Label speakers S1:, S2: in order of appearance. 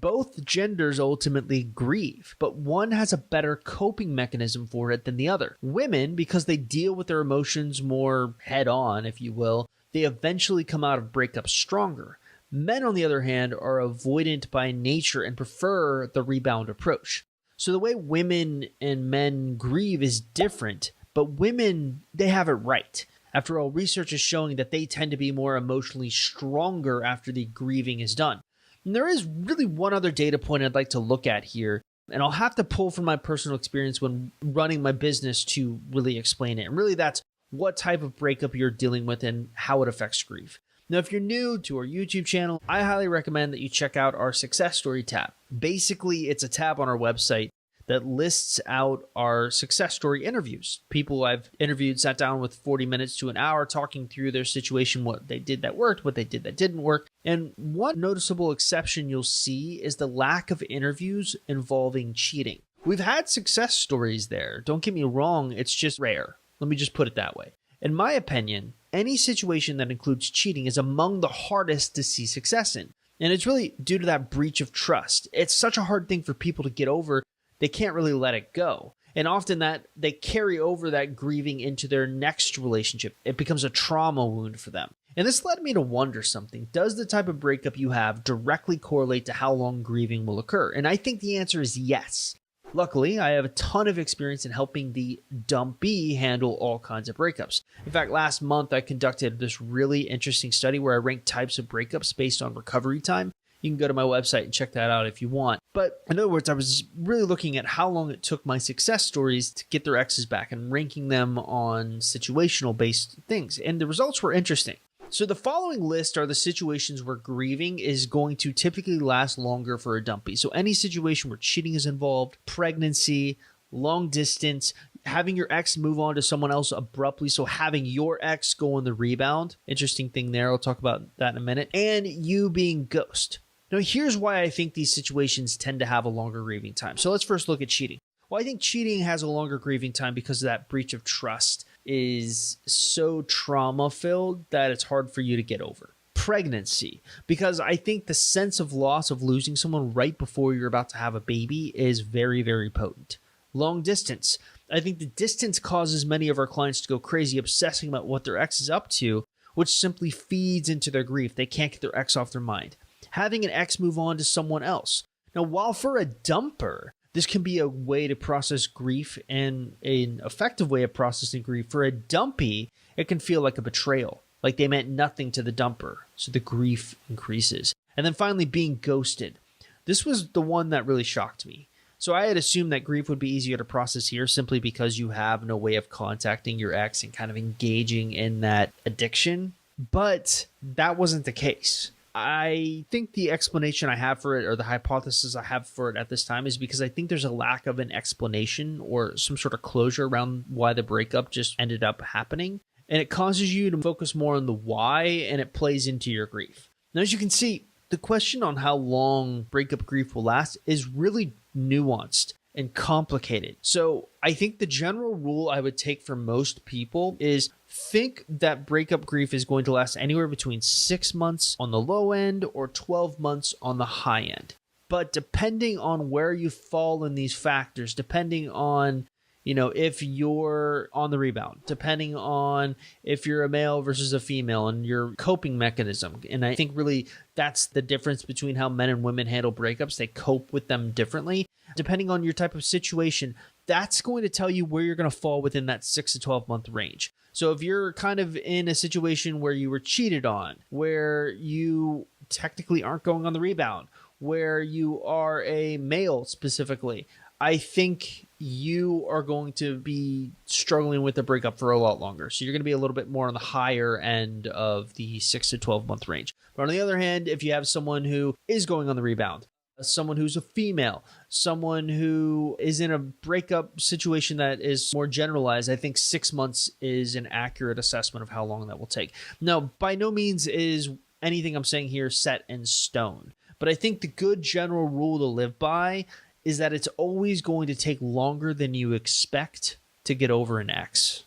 S1: Both genders ultimately grieve, but one has a better coping mechanism for it than the other. Women, because they deal with their emotions more head on, if you will, they eventually come out of breakups stronger. Men, on the other hand, are avoidant by nature and prefer the rebound approach. So the way women and men grieve is different, but women, they have it right. After all, research is showing that they tend to be more emotionally stronger after the grieving is done. And there is really one other data point I'd like to look at here, and I'll have to pull from my personal experience when running my business to really explain it. And really that's what type of breakup you're dealing with and how it affects grief. Now, if you're new to our YouTube channel, I highly recommend that you check out our success story tab. Basically, it's a tab on our website that lists out our success story interviews. People I've interviewed sat down with 40 minutes to an hour talking through their situation, what they did that worked, what they did that didn't work. And one noticeable exception you'll see is the lack of interviews involving cheating. We've had success stories there. Don't get me wrong, it's just rare. Let me just put it that way. In my opinion, any situation that includes cheating is among the hardest to see success in. And it's really due to that breach of trust. It's such a hard thing for people to get over. They can't really let it go. And often that they carry over that grieving into their next relationship. It becomes a trauma wound for them. And this led me to wonder something. Does the type of breakup you have directly correlate to how long grieving will occur? And I think the answer is yes. Luckily, I have a ton of experience in helping the dumpee handle all kinds of breakups. In fact, last month I conducted this really interesting study where I ranked types of breakups based on recovery time. You can go to my website and check that out if you want. But in other words, I was really looking at how long it took my success stories to get their exes back and ranking them on situational based things. And the results were interesting. So the following list are the situations where grieving is going to typically last longer for a dumpee. So any situation where cheating is involved, pregnancy, long distance, having your ex move on to someone else abruptly, so having your ex go on the rebound, interesting thing there, I'll talk about that in a minute, and you being ghost. Now here's why I think these situations tend to have a longer grieving time. So let's first look at cheating. Well, I think cheating has a longer grieving time because of that breach of trust is so trauma-filled that it's hard for you to get over. Pregnancy, because I think the sense of loss of losing someone right before you're about to have a baby is very, very potent. Long distance. I think the distance causes many of our clients to go crazy, obsessing about what their ex is up to, which simply feeds into their grief. They can't get their ex off their mind. Having an ex move on to someone else. Now, while for a dumper, this can be a way to process grief and an effective way of processing grief. For a dumpee, it can feel like a betrayal, like they meant nothing to the dumper, so the grief increases. And then finally, being ghosted. This was the one that really shocked me. So I had assumed that grief would be easier to process here simply because you have no way of contacting your ex and kind of engaging in that addiction, but that wasn't the case. I think the explanation I have for it, or the hypothesis I have for it at this time, is because I think there's a lack of an explanation or some sort of closure around why the breakup just ended up happening. And it causes you to focus more on the why, and it plays into your grief. Now, as you can see, the question on how long breakup grief will last is really nuanced and complicated. So I think the general rule I would take for most people is think that breakup grief is going to last anywhere between 6 months on the low end or 12 months on the high end. But depending on where you fall in these factors, depending on, if you're on the rebound, depending on if you're a male versus a female and your coping mechanism. And I think really that's the difference between how men and women handle breakups. They cope with them differently. Depending on your type of situation, that's going to tell you where you're going to fall within that 6 to 12 month range. So if you're kind of in a situation where you were cheated on, where you technically aren't going on the rebound, where you are a male specifically, I think you are going to be struggling with the breakup for a lot longer. So you're going to be a little bit more on the higher end of the 6 to 12 month range. But on the other hand, if you have someone who is going on the rebound, someone who's a female, someone who is in a breakup situation that is more generalized, I think 6 months is an accurate assessment of how long that will take. Now, by no means is anything I'm saying here set in stone, but I think the good general rule to live by is that it's always going to take longer than you expect to get over an ex.